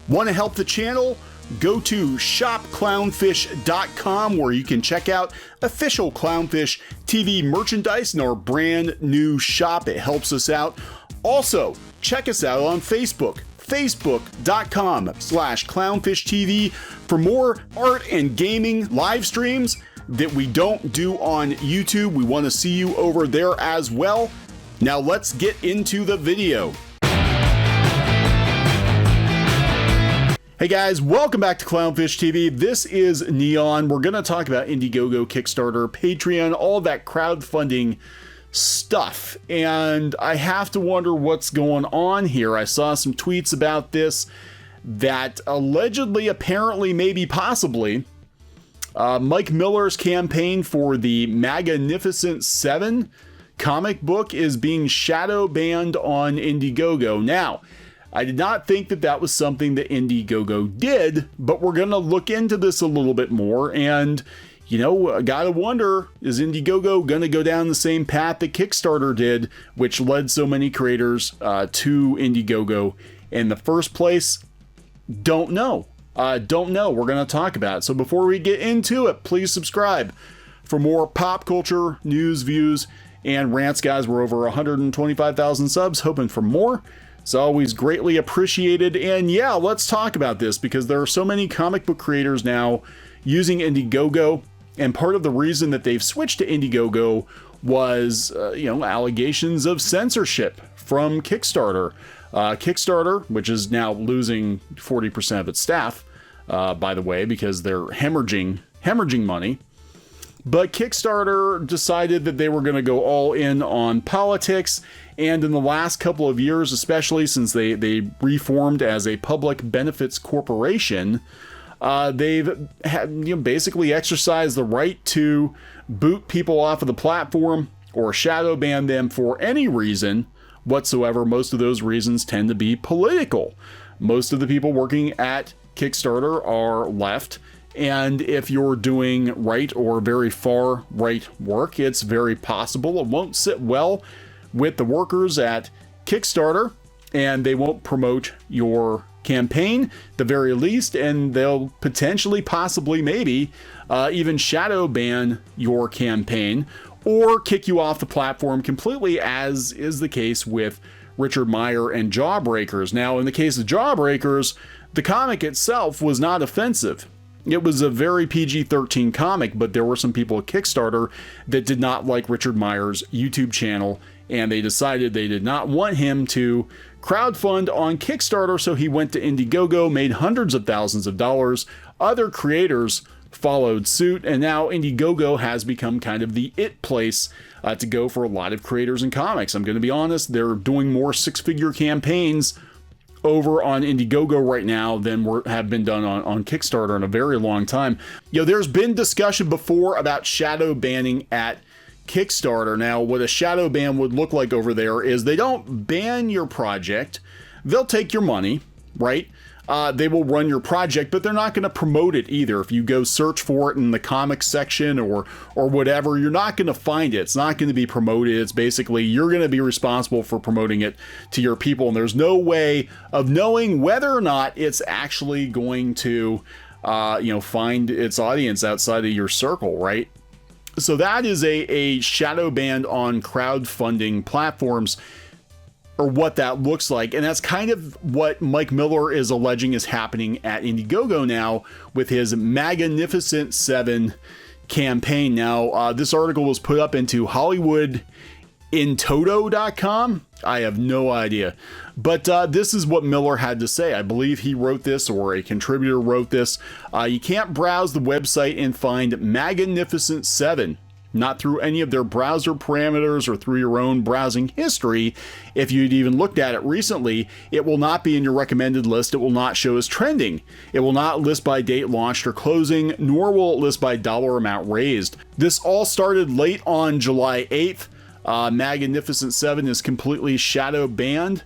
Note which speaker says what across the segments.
Speaker 1: Want to help the channel? Go to shopclownfish.com where you can check out official Clownfish TV merchandise in our brand new shop. It helps us out. Also, check us out on Facebook, facebook.com/clownfishtv for more art and gaming live streams that we don't do on YouTube. We want to see you over there as well. Now let's get into the video. Hey guys, welcome back to Clownfish TV. This is Kneon. We're going to talk about IndieGoGo, Kickstarter, Patreon, all that crowdfunding stuff. And I have to wonder what's going on here. I saw some tweets about this that allegedly, apparently, maybe, possibly, Mike Miller's campaign for the Magnificent 7 comic book is being shadow banned on IndieGoGo. Now, I did not think that that was something that IndieGoGo did, but we're going to look into this a little bit more. And, you know, I gotta wonder, is IndieGoGo going to go down the same path that Kickstarter did, which led so many creators to IndieGoGo in the first place? Don't know. Don't know. We're going to talk about it. So before we get into it, please subscribe for more pop culture news, views, and rants, guys. We're over 125,000 subs, hoping for more. It's always greatly appreciated. And yeah, let's talk about this because there are so many comic book creators now using IndieGoGo. And part of the reason that they've switched to IndieGoGo was, allegations of censorship from Kickstarter. Kickstarter, which is now losing 40% of its staff, by the way, because they're hemorrhaging money. But Kickstarter decided that they were going to go all in on politics. And in the last couple of years, especially since they reformed as a public benefits corporation, they've had, basically exercised the right to boot people off of the platform or shadow ban them for any reason whatsoever. Most of those reasons tend to be political. Most of the people working at Kickstarter are left. And if you're doing right or very far right work, it's very possible it won't sit well with the workers at Kickstarter, and they won't promote your campaign at the very least, and they'll potentially, possibly, maybe even shadow ban your campaign or kick you off the platform completely, as is the case with Richard Meyer and Jawbreakers. Now, in the case of Jawbreakers, the comic itself was not offensive. It was a very PG-13 comic, but there were some people at Kickstarter that did not like Richard Meyer's YouTube channel, and they decided they did not want him to crowdfund on Kickstarter, so he went to IndieGoGo, made hundreds of thousands of dollars. Other creators followed suit, and now IndieGoGo has become kind of the it place to go for a lot of creators in comics. I'm going to be honest, they're doing more six-figure campaigns over on IndieGoGo right now than have been done on Kickstarter in a very long time. There's been discussion before about shadow banning at Kickstarter. Now, what a shadow ban would look like over there is they don't ban your project. They'll take your money, right? They will run your project, but they're not going to promote it either. If you go search for it in the comics section or whatever, you're not going to find it. It's not going to be promoted. It's basically you're going to be responsible for promoting it to your people, and there's no way of knowing whether or not it's actually going to, find its audience outside of your circle, right? So that is a shadow ban on crowdfunding platforms, or what that looks like. And that's kind of what Mike Miller is alleging is happening at IndieGoGo now with his Magnificent 7 campaign. Now, this article was put up into HollywoodInToto.com. I have no idea. But this is what Miller had to say. I believe he wrote this, or a contributor wrote this. You can't browse the website and find Magnificent 7. Not through any of their browser parameters or through your own browsing history. If you'd even looked at it recently, it will not be in your recommended list. It will not show as trending. It will not list by date launched or closing, nor will it list by dollar amount raised. This all started late on July 8th. Magnificent 7 is completely shadow banned.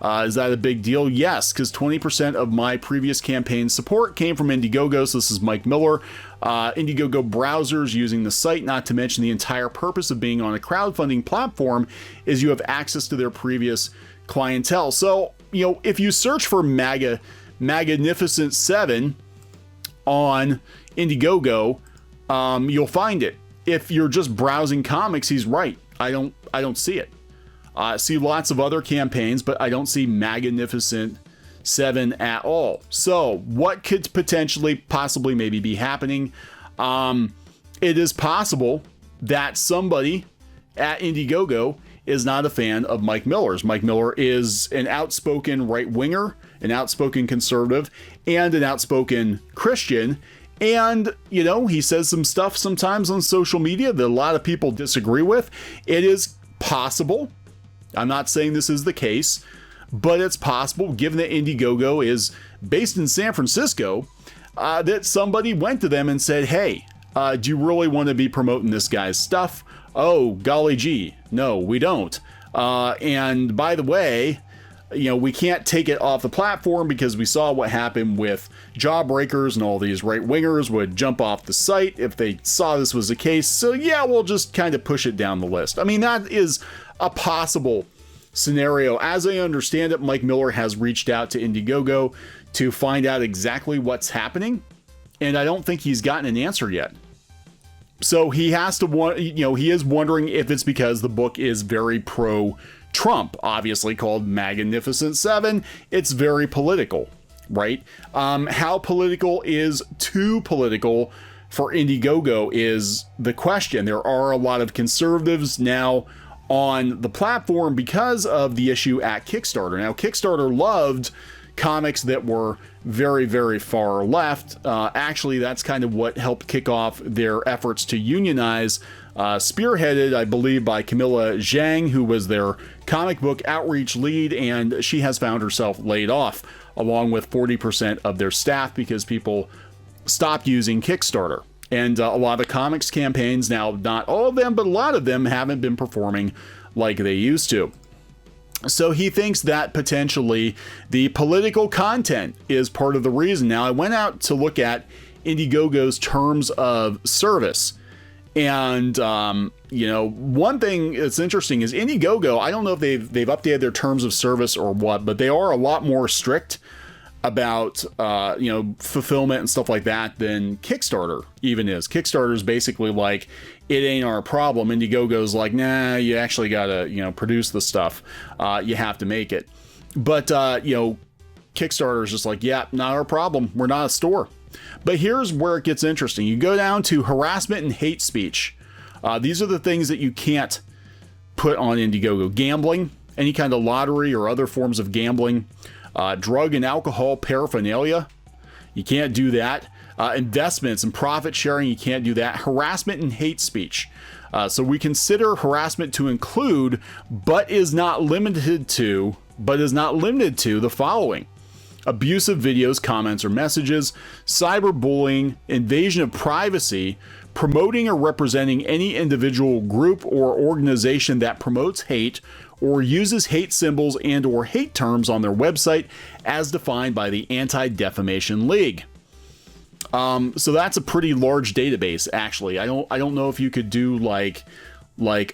Speaker 1: Is that a big deal? Yes, because 20% of my previous campaign support came from IndieGoGo, so this is Mike Miller. IndieGoGo browsers using the site, not to mention the entire purpose of being on a crowdfunding platform is you have access to their previous clientele. So, you know, if you search for Magnificent 7 on IndieGoGo, you'll find it. If you're just browsing comics, he's right. I don't see it. I see lots of other campaigns, but I don't see Magnificent 7 at all. So what could possibly maybe be happening? It is possible that somebody at IndieGoGo is not a fan of Mike Miller's. Mike Miller is an outspoken right-winger, an outspoken conservative, and an outspoken Christian. And, you know, he says some stuff sometimes on social media that a lot of people disagree with. It is possible. I'm not saying this is the case, but it's possible, given that IndieGoGo is based in San Francisco, that somebody went to them and said, hey, do you really want to be promoting this guy's stuff? Oh, golly gee, no, we don't. And by the way, you know, we can't take it off the platform because we saw what happened with Jawbreakers, and all these right-wingers would jump off the site if they saw this was the case. So yeah, we'll just kind of push it down the list. I mean, that is a possible scenario. As I understand it, Mike Miller has reached out to IndieGoGo to find out exactly what's happening, and I don't think he's gotten an answer yet. So he has to he is wondering if it's because the book is very pro-Trump, obviously called Magnificent 7. It's very political, right? How political is too political for IndieGoGo is the question. There are a lot of conservatives now on the platform because of the issue at Kickstarter. Now, Kickstarter loved comics that were very, very far left. Actually, that's kind of what helped kick off their efforts to unionize, spearheaded, I believe, by Camilla Zhang, who was their comic book outreach lead, and she has found herself laid off, along with 40% of their staff, because people stopped using Kickstarter. And a lot of comics campaigns now, not all of them, but a lot of them haven't been performing like they used to. So he thinks that potentially the political content is part of the reason. Now, I went out to look at IndieGoGo's terms of service. And, you know, one thing that's interesting is IndieGoGo, I don't know if they've updated their terms of service or what, but they are a lot more strict about, you know, fulfillment and stuff like that than Kickstarter even is. Kickstarter is basically like, it ain't our problem. IndieGoGo's like, nah, you actually gotta, you know, produce the stuff. You have to make it. But, you know, Kickstarter is just like, yeah, not our problem. We're not a store. But here's where it gets interesting. You go down to harassment and hate speech. These are the things that you can't put on IndieGoGo. Gambling, any kind of lottery or other forms of gambling. Drug and alcohol paraphernalia, you can't do that. Investments and profit sharing, you can't do that. Harassment and hate speech. So we consider harassment to include, but is not limited to the following: abusive videos, comments, or messages, cyberbullying, invasion of privacy, promoting or representing any individual, group, or organization that promotes hate or uses hate symbols and or hate terms on their website as defined by the Anti-Defamation League. So that's a pretty large database, actually. I don't know if you could do like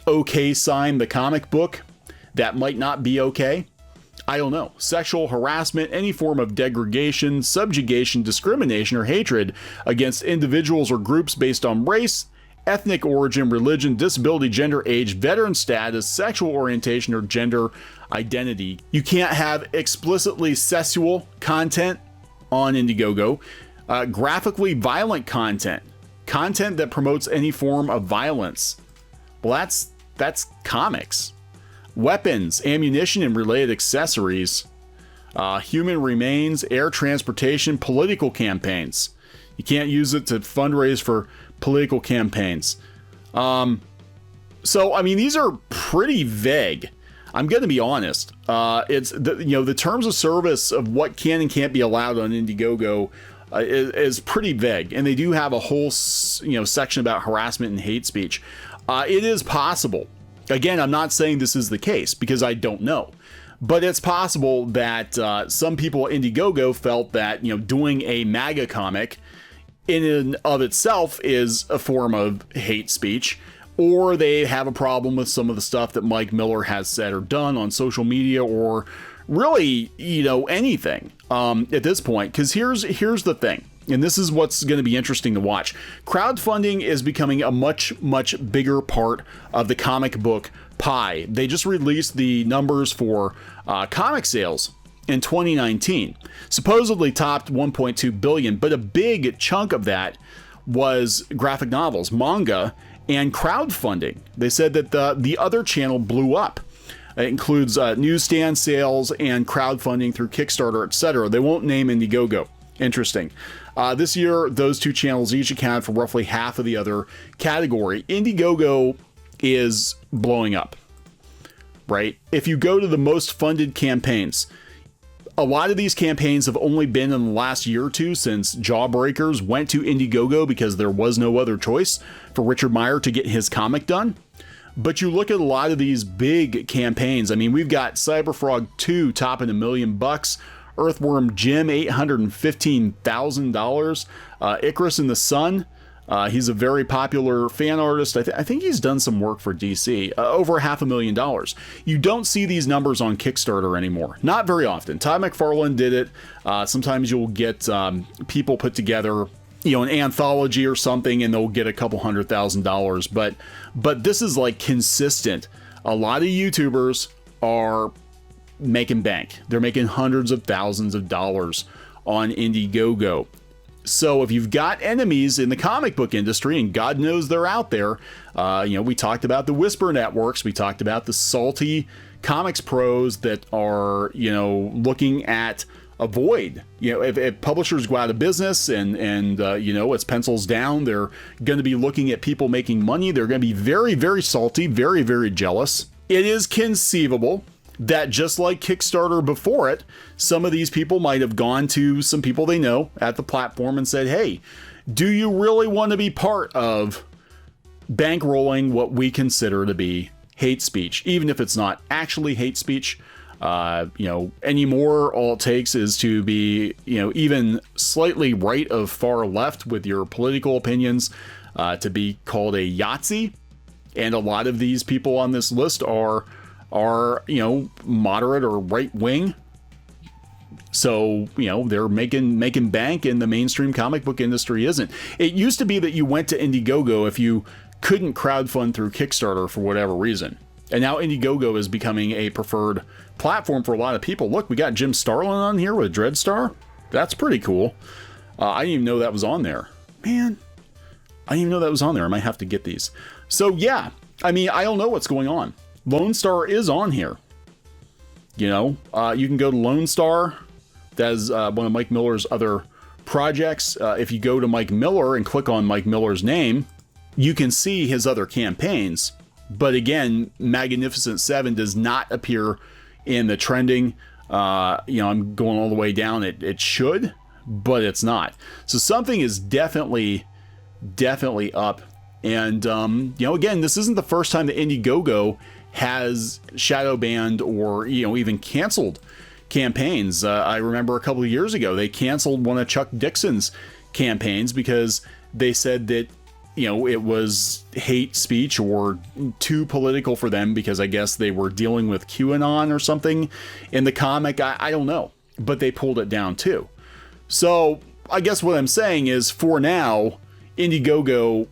Speaker 1: OK Sign, the comic book. That might not be okay. I don't know. Sexual harassment, any form of degradation, subjugation, discrimination, or hatred against individuals or groups based on race, ethnic origin, religion, disability, gender, age, veteran status, sexual orientation, or gender identity. You can't have explicitly sexual content on IndieGoGo. Graphically violent content that promotes any form of violence. Well, that's comics. Weapons, ammunition, and related accessories. Human remains, air transportation, political campaigns. You can't use it to fundraise for political campaigns. So, I mean, these are pretty vague. I'm going to be honest. It's the terms of service of what can and can't be allowed on IndieGoGo is pretty vague, and they do have a whole section about harassment and hate speech. It is possible. Again, I'm not saying this is the case because I don't know, but it's possible that some people at IndieGoGo felt that doing a MAGA comic in and of itself is a form of hate speech, or they have a problem with some of the stuff that Mike Miller has said or done on social media or really, anything at this point. Because here's the thing, and this is what's going to be interesting to watch. Crowdfunding is becoming a much bigger part of the comic book pie. They just released the numbers for comic sales in 2019, supposedly topped 1.2 billion, but a big chunk of that was graphic novels, manga, and crowdfunding. They said that the other channel blew up. It includes newsstand sales and crowdfunding through Kickstarter, etc. They won't name IndieGoGo. Interesting. This year, those two channels each account for roughly half of the other category. IndieGoGo is blowing up, right? If you go to the most funded campaigns, a lot of these campaigns have only been in the last year or two since Jawbreakers went to IndieGoGo because there was no other choice for Richard Meyer to get his comic done. But you look at a lot of these big campaigns. I mean, we've got Cyberfrog 2 topping $1 million, Earthworm Jim $815,000, Icarus in the Sun. He's a very popular fan artist. I think he's done some work for DC. Over $500,000. You don't see these numbers on Kickstarter anymore. Not very often. Todd McFarlane did it. Sometimes you'll get people put together, an anthology or something, and they'll get a couple $100,000. But this is like consistent. A lot of YouTubers are making bank. They're making hundreds of thousands of dollars on IndieGoGo. So if you've got enemies in the comic book industry, and God knows they're out there, we talked about the Whisper Networks, we talked about the salty comics pros that are, looking at a void. If publishers go out of business and it's pencils down, they're going to be looking at people making money. They're going to be very, very salty, very, very jealous. It is conceivable that just like Kickstarter before it, some of these people might have gone to some people they know at the platform and said, hey, do you really want to be part of bankrolling what we consider to be hate speech, even if it's not actually hate speech? Anymore, all it takes is to be, even slightly right of far left with your political opinions, to be called a Yahtzee. And a lot of these people on this list are moderate or right wing. So, they're making bank, and the mainstream comic book industry isn't. It used to be that you went to IndieGoGo if you couldn't crowdfund through Kickstarter for whatever reason. And now IndieGoGo is becoming a preferred platform for a lot of people. Look, we got Jim Starlin on here with Dreadstar. That's pretty cool. I didn't even know that was on there. Man, I didn't even know that was on there. I might have to get these. So yeah, I don't know what's going on. Lone Star is on here. You can go to Lone Star. That is one of Mike Miller's other projects. If you go to Mike Miller and click on Mike Miller's name, you can see his other campaigns. But again, Magnificent 7 does not appear in the trending. I'm going all the way down. It should, but it's not. So something is definitely up. And, again, this isn't the first time that IndieGoGo has shadow banned or, even canceled campaigns. I remember a couple of years ago, they canceled one of Chuck Dixon's campaigns because they said that, it was hate speech or too political for them because I guess they were dealing with QAnon or something in the comic. I don't know, but they pulled it down too. So I guess what I'm saying is, for now, IndieGoGo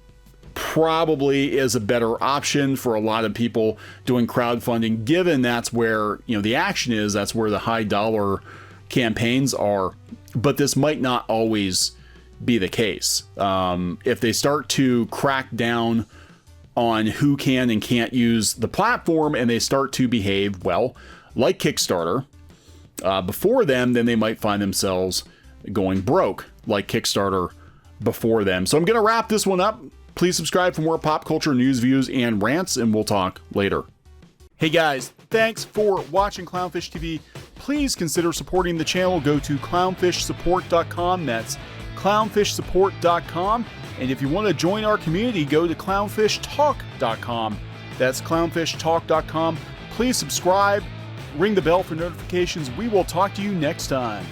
Speaker 1: probably is a better option for a lot of people doing crowdfunding, given that's where, the action is, that's where the high dollar campaigns are. But this might not always be the case. If they start to crack down on who can and can't use the platform, and they start to behave, well, like Kickstarter, before them, then they might find themselves going broke like Kickstarter before them. So I'm going to wrap this one up. Please subscribe for more pop culture news, views, and rants, and we'll talk later. Hey guys, thanks for watching Clownfish TV. Please consider supporting the channel. Go to clownfishsupport.com. That's clownfishsupport.com. And if you want to join our community, go to clownfishtalk.com. That's clownfishtalk.com. Please subscribe, ring the bell for notifications. We will talk to you next time.